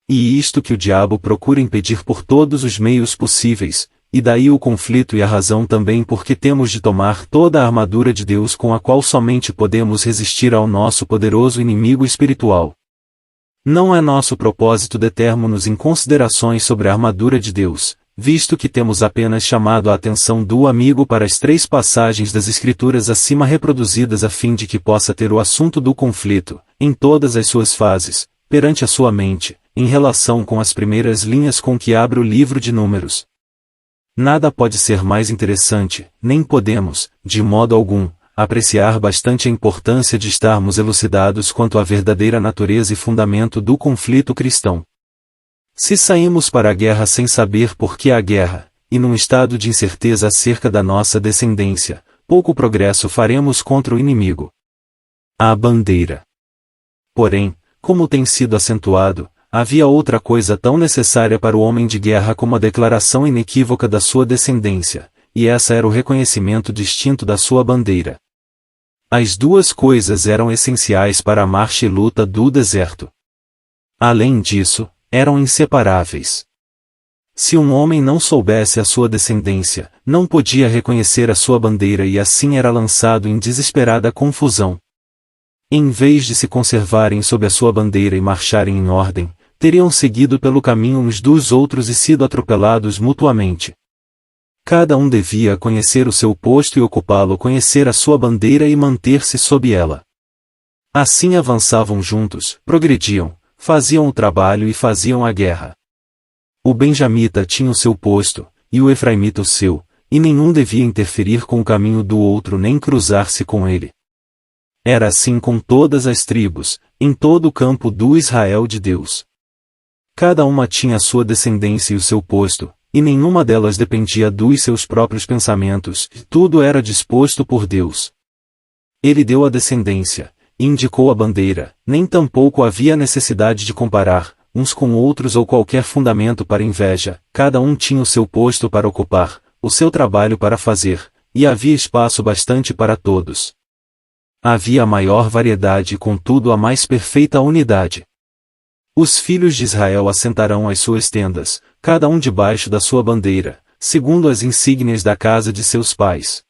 E isto que o diabo procura impedir por todos os meios possíveis, e daí o conflito e a razão também porque temos de tomar toda a armadura de Deus com a qual somente podemos resistir ao nosso poderoso inimigo espiritual. Não é nosso propósito determos-nos em considerações sobre a armadura de Deus, visto que temos apenas chamado a atenção do amigo para as 3 passagens das Escrituras acima reproduzidas a fim de que possa ter o assunto do conflito, em todas as suas fases, perante a sua mente, em relação com as primeiras linhas com que abre o livro de Números. Nada pode ser mais interessante, nem podemos, de modo algum, apreciar bastante a importância de estarmos elucidados quanto à verdadeira natureza e fundamento do conflito cristão. Se saímos para a guerra sem saber por que há guerra, e num estado de incerteza acerca da nossa descendência, pouco progresso faremos contra o inimigo. A bandeira. Porém, como tem sido acentuado, havia outra coisa tão necessária para o homem de guerra como a declaração inequívoca da sua descendência, e essa era o reconhecimento distinto da sua bandeira. As duas coisas eram essenciais para a marcha e luta do deserto. Além disso, eram inseparáveis. Se um homem não soubesse a sua descendência, não podia reconhecer a sua bandeira e assim era lançado em desesperada confusão. Em vez de se conservarem sob a sua bandeira e marcharem em ordem, teriam seguido pelo caminho uns dos outros e sido atropelados mutuamente. Cada um devia conhecer o seu posto e ocupá-lo, conhecer a sua bandeira e manter-se sob ela. Assim avançavam juntos, progrediam, faziam o trabalho e faziam a guerra. O benjamita tinha o seu posto, e o efraimita o seu, e nenhum devia interferir com o caminho do outro nem cruzar-se com ele. Era assim com todas as tribos, em todo o campo do Israel de Deus. Cada uma tinha a sua descendência e o seu posto, e nenhuma delas dependia dos seus próprios pensamentos, tudo era disposto por Deus. Ele deu a descendência, indicou a bandeira, nem tampouco havia necessidade de comparar, uns com outros ou qualquer fundamento para inveja, cada um tinha o seu posto para ocupar, o seu trabalho para fazer, e havia espaço bastante para todos. Havia a maior variedade e contudo a mais perfeita unidade. Os filhos de Israel assentarão as suas tendas, cada um debaixo da sua bandeira, segundo as insígnias da casa de seus pais.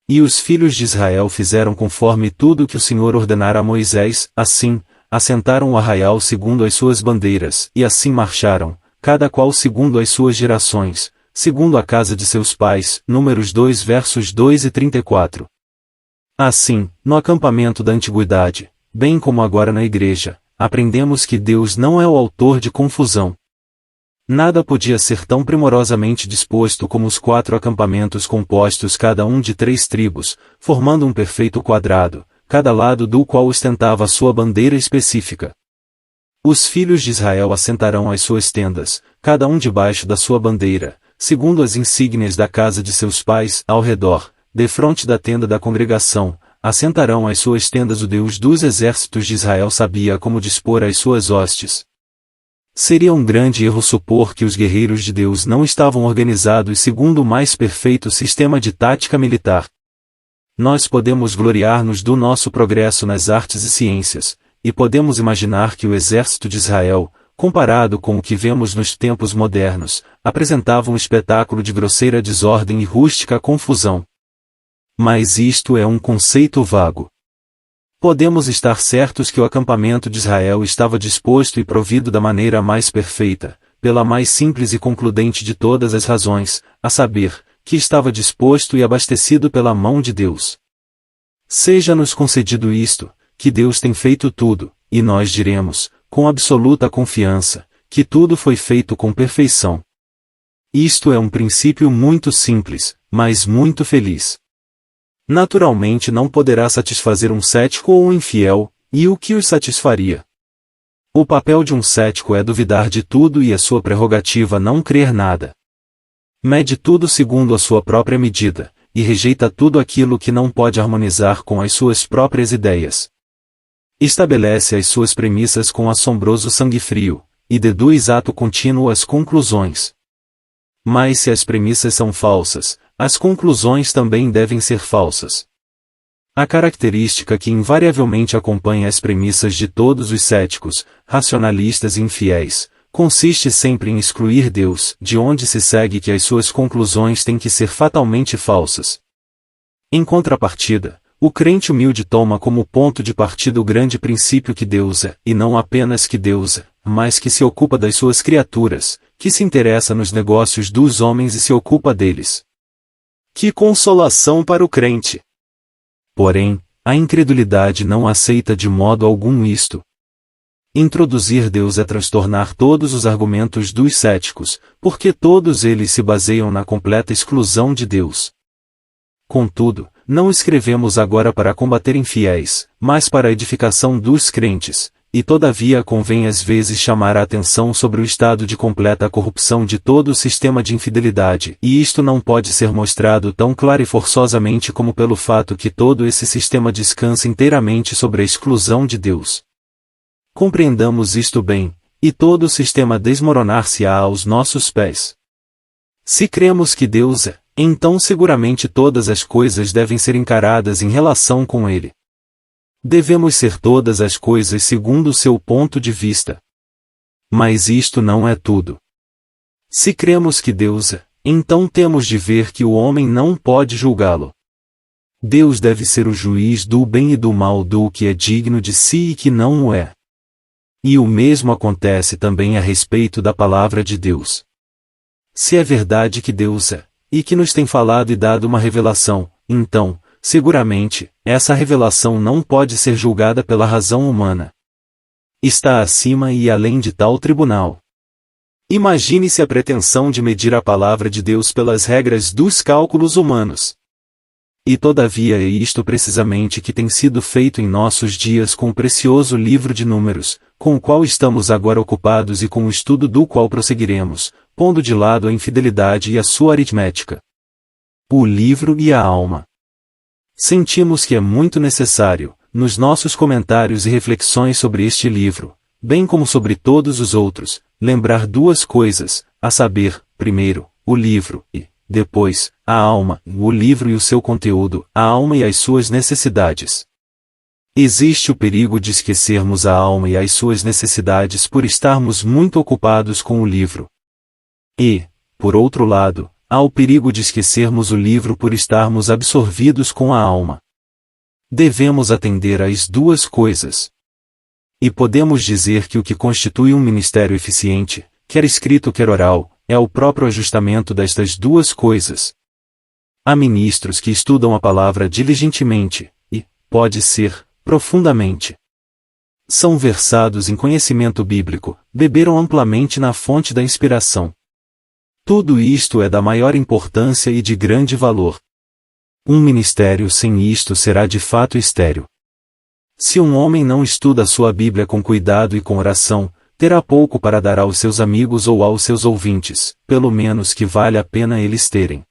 E os filhos de Israel fizeram conforme tudo que o Senhor ordenara a Moisés, assim, assentaram o arraial segundo as suas bandeiras, e assim marcharam, cada qual segundo as suas gerações, segundo a casa de seus pais. Números 2 versos 2 e 34. Assim, no acampamento da antiguidade, bem como agora na igreja, aprendemos que Deus não é o autor de confusão. Nada podia ser tão primorosamente disposto como os 4 acampamentos compostos cada um de 3 tribos, formando um perfeito quadrado, cada lado do qual ostentava a sua bandeira específica. Os filhos de Israel assentarão as suas tendas, cada um debaixo da sua bandeira, segundo as insígnias da casa de seus pais, ao redor, defronte da tenda da congregação, assentarão as suas tendas. O Deus dos exércitos de Israel sabia como dispor as suas hostes. Seria um grande erro supor que os guerreiros de Deus não estavam organizados segundo o mais perfeito sistema de tática militar. Nós podemos gloriar-nos do nosso progresso nas artes e ciências, e podemos imaginar que o exército de Israel, comparado com o que vemos nos tempos modernos, apresentava um espetáculo de grosseira desordem e rústica confusão. Mas isto é um conceito vago. Podemos estar certos que o acampamento de Israel estava disposto e provido da maneira mais perfeita, pela mais simples e concludente de todas as razões, a saber, que estava disposto e abastecido pela mão de Deus. Seja-nos concedido isto, que Deus tem feito tudo, e nós diremos, com absoluta confiança, que tudo foi feito com perfeição. Isto é um princípio muito simples, mas muito feliz. Naturalmente não poderá satisfazer um cético ou um infiel, e o que os satisfaria? O papel de um cético é duvidar de tudo e a sua prerrogativa não crer nada. Mede tudo segundo a sua própria medida, e rejeita tudo aquilo que não pode harmonizar com as suas próprias ideias. Estabelece as suas premissas com assombroso sangue frio, e deduz ato contínuo as conclusões. Mas se as premissas são falsas, as conclusões também devem ser falsas. A característica que invariavelmente acompanha as premissas de todos os céticos, racionalistas e infiéis, consiste sempre em excluir Deus, de onde se segue que as suas conclusões têm que ser fatalmente falsas. Em contrapartida, o crente humilde toma como ponto de partida o grande princípio que Deus é, e não apenas que Deus é, mas que se ocupa das suas criaturas, que se interessa nos negócios dos homens e se ocupa deles. Que consolação para o crente! Porém, a incredulidade não aceita de modo algum isto. Introduzir Deus é transtornar todos os argumentos dos céticos, porque todos eles se baseiam na completa exclusão de Deus. Contudo, não escrevemos agora para combater infiéis, mas para a edificação dos crentes, e todavia convém às vezes chamar a atenção sobre o estado de completa corrupção de todo o sistema de infidelidade, e isto não pode ser mostrado tão clara e forçosamente como pelo fato que todo esse sistema descansa inteiramente sobre a exclusão de Deus. Compreendamos isto bem, e todo o sistema desmoronar-se-á aos nossos pés. Se cremos que Deus é, então seguramente todas as coisas devem ser encaradas em relação com Ele. Devemos ser todas as coisas segundo o seu ponto de vista. Mas isto não é tudo. Se cremos que Deus é, então temos de ver que o homem não pode julgá-lo. Deus deve ser o juiz do bem e do mal, do que é digno de si e que não o é. E o mesmo acontece também a respeito da palavra de Deus. Se é verdade que Deus é, e que nos tem falado e dado uma revelação, então, seguramente, essa revelação não pode ser julgada pela razão humana. Está acima e além de tal tribunal. Imagine-se a pretensão de medir a palavra de Deus pelas regras dos cálculos humanos. E todavia é isto precisamente que tem sido feito em nossos dias com o precioso livro de Números, com o qual estamos agora ocupados e com o estudo do qual prosseguiremos, pondo de lado a infidelidade e a sua aritmética. O livro e a alma. Sentimos que é muito necessário, nos nossos comentários e reflexões sobre este livro, bem como sobre todos os outros, lembrar duas coisas, a saber, primeiro, o livro, e, depois, a alma, o livro e o seu conteúdo, a alma e as suas necessidades. Existe o perigo de esquecermos a alma e as suas necessidades por estarmos muito ocupados com o livro. E, por outro lado, há o perigo de esquecermos o livro por estarmos absorvidos com a alma. Devemos atender às duas coisas. E podemos dizer que o que constitui um ministério eficiente, quer escrito quer oral, é o próprio ajustamento destas duas coisas. Há ministros que estudam a palavra diligentemente, e, pode ser, profundamente. São versados em conhecimento bíblico, beberam amplamente na fonte da inspiração. Tudo isto é da maior importância e de grande valor. Um ministério sem isto será de fato estéril. Se um homem não estuda a sua Bíblia com cuidado e com oração, terá pouco para dar aos seus amigos ou aos seus ouvintes, pelo menos que vale a pena eles terem.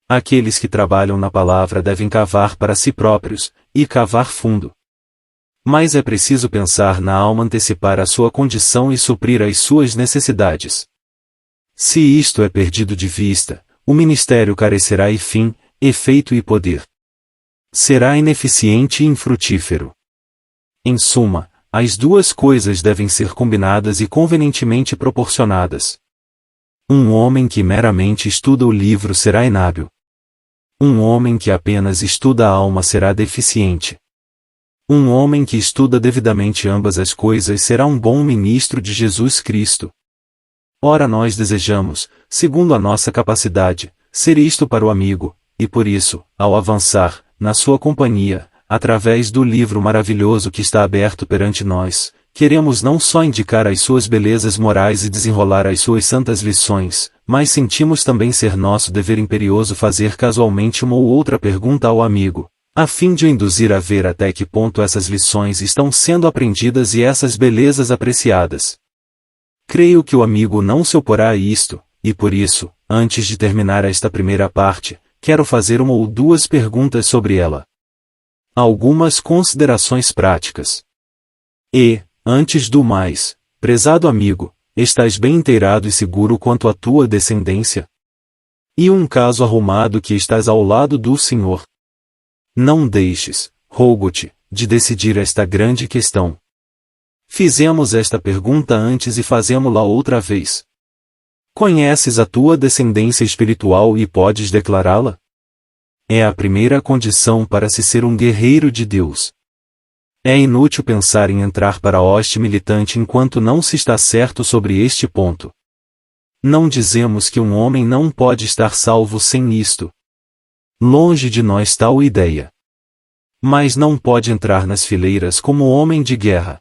Aqueles que trabalham na palavra devem cavar para si próprios, e cavar fundo. Mas é preciso pensar na alma, antecipar a sua condição e suprir as suas necessidades. Se isto é perdido de vista, o ministério carecerá de fim, efeito e poder. Será ineficiente e infrutífero. Em suma, as duas coisas devem ser combinadas e convenientemente proporcionadas. Um homem que meramente estuda o livro será inábil. Um homem que apenas estuda a alma será deficiente. Um homem que estuda devidamente ambas as coisas será um bom ministro de Jesus Cristo. Ora, nós desejamos, segundo a nossa capacidade, ser isto para o amigo, e por isso, ao avançar, na sua companhia, através do livro maravilhoso que está aberto perante nós, queremos não só indicar as suas belezas morais e desenrolar as suas santas lições, mas sentimos também ser nosso dever imperioso fazer casualmente uma ou outra pergunta ao amigo, a fim de o induzir a ver até que ponto essas lições estão sendo aprendidas e essas belezas apreciadas. Creio que o amigo não se oporá a isto, e por isso, antes de terminar esta primeira parte, quero fazer uma ou duas perguntas sobre ela. Algumas considerações práticas. E, antes do mais, prezado amigo, estás bem inteirado e seguro quanto à tua descendência? E um caso arrumado que estás ao lado do Senhor? Não deixes, rogo-te, de decidir esta grande questão. Fizemos esta pergunta antes e fazemo-la outra vez. Conheces a tua descendência espiritual e podes declará-la? É a primeira condição para se ser um guerreiro de Deus. É inútil pensar em entrar para a hoste militante enquanto não se está certo sobre este ponto. Não dizemos que um homem não pode estar salvo sem isto. Longe de nós tal ideia. Mas não pode entrar nas fileiras como homem de guerra.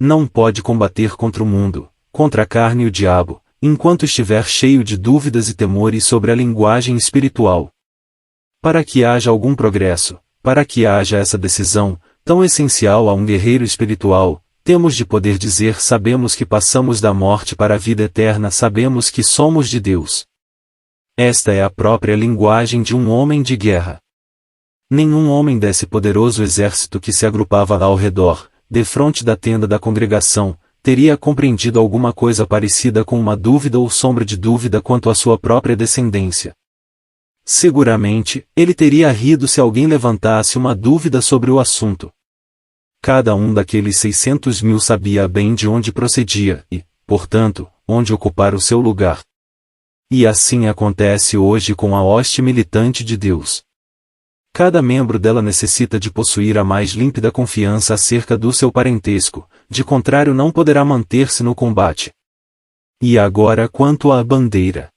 Não pode combater contra o mundo, contra a carne e o diabo, enquanto estiver cheio de dúvidas e temores sobre a linguagem espiritual. Para que haja algum progresso, para que haja essa decisão, tão essencial a um guerreiro espiritual, temos de poder dizer: sabemos que passamos da morte para a vida eterna, sabemos que somos de Deus. Esta é a própria linguagem de um homem de guerra. Nenhum homem desse poderoso exército que se agrupava ao redor, defronte da tenda da congregação, teria compreendido alguma coisa parecida com uma dúvida ou sombra de dúvida quanto à sua própria descendência. Seguramente, ele teria rido se alguém levantasse uma dúvida sobre o assunto. Cada um daqueles 600.000 sabia bem de onde procedia e, portanto, onde ocupar o seu lugar. E assim acontece hoje com a hoste militante de Deus. Cada membro dela necessita de possuir a mais límpida confiança acerca do seu parentesco, de contrário não poderá manter-se no combate. E agora quanto à bandeira.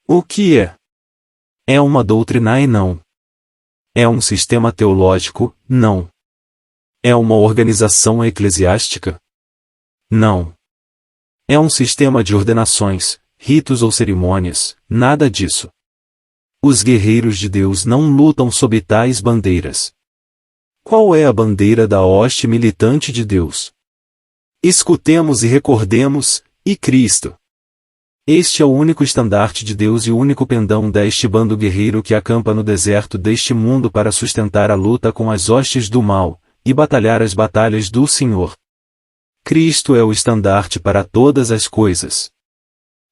O que é? É uma doutrina e não. É um sistema teológico, não. É uma organização eclesiástica? Não. É um sistema de ordenações, ritos ou cerimônias, nada disso. Os guerreiros de Deus não lutam sob tais bandeiras. Qual é a bandeira da hoste militante de Deus? Escutemos e recordemos, e Cristo. Este é o único estandarte de Deus e o único pendão deste bando guerreiro que acampa no deserto deste mundo para sustentar a luta com as hostes do mal, e batalhar as batalhas do Senhor. Cristo é o estandarte para todas as coisas.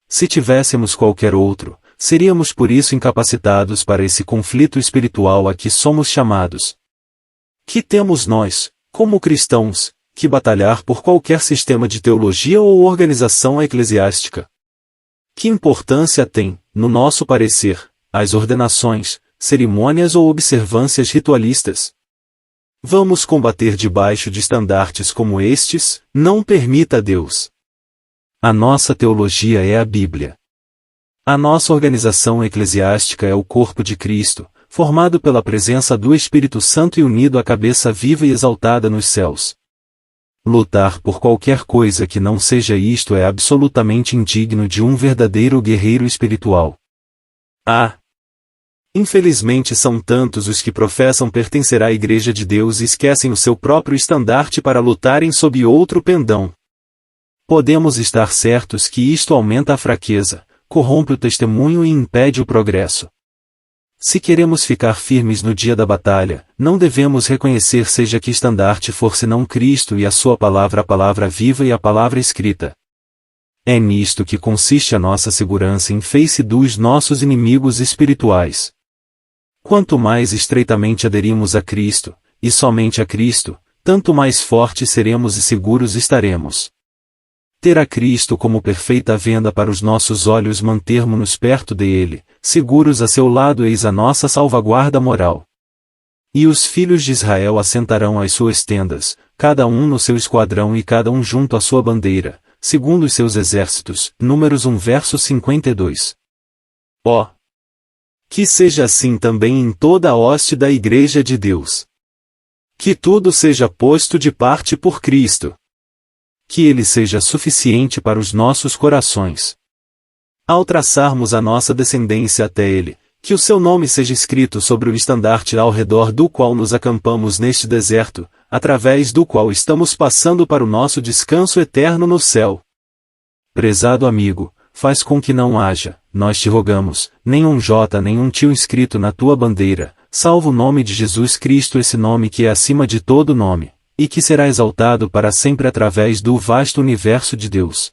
Se tivéssemos qualquer outro, seríamos por isso incapacitados para esse conflito espiritual a que somos chamados. Que temos nós, como cristãos, que batalhar por qualquer sistema de teologia ou organização eclesiástica? Que importância tem, no nosso parecer, as ordenações, cerimônias ou observâncias ritualistas? Vamos combater debaixo de estandartes como estes? Não permita Deus. A nossa teologia é a Bíblia. A nossa organização eclesiástica é o corpo de Cristo, formado pela presença do Espírito Santo e unido à cabeça viva e exaltada nos céus. Lutar por qualquer coisa que não seja isto é absolutamente indigno de um verdadeiro guerreiro espiritual. Infelizmente são tantos os que professam pertencer à Igreja de Deus e esquecem o seu próprio estandarte para lutarem sob outro pendão. Podemos estar certos que isto aumenta a fraqueza, corrompe o testemunho e impede o progresso. Se queremos ficar firmes no dia da batalha, não devemos reconhecer seja que estandarte for senão Cristo e a sua palavra, a palavra viva e a palavra escrita. É nisto que consiste a nossa segurança em face dos nossos inimigos espirituais. Quanto mais estreitamente aderimos a Cristo, e somente a Cristo, tanto mais fortes seremos e seguros estaremos. Ter a Cristo como perfeita venda para os nossos olhos, mantermos-nos perto dele, seguros a seu lado, eis a nossa salvaguarda moral. E os filhos de Israel assentarão as suas tendas, cada um no seu esquadrão e cada um junto à sua bandeira, segundo os seus exércitos. Números 1 verso 52. Que seja assim também em toda a hoste da Igreja de Deus. Que tudo seja posto de parte por Cristo. Que Ele seja suficiente para os nossos corações. Ao traçarmos a nossa descendência até Ele, que o seu nome seja escrito sobre o estandarte ao redor do qual nos acampamos neste deserto, através do qual estamos passando para o nosso descanso eterno no céu. Prezado amigo, faz com que não haja, nós te rogamos, nenhum J nem um tio inscrito na tua bandeira, salvo o nome de Jesus Cristo, esse nome que é acima de todo nome, e que será exaltado para sempre através do vasto universo de Deus.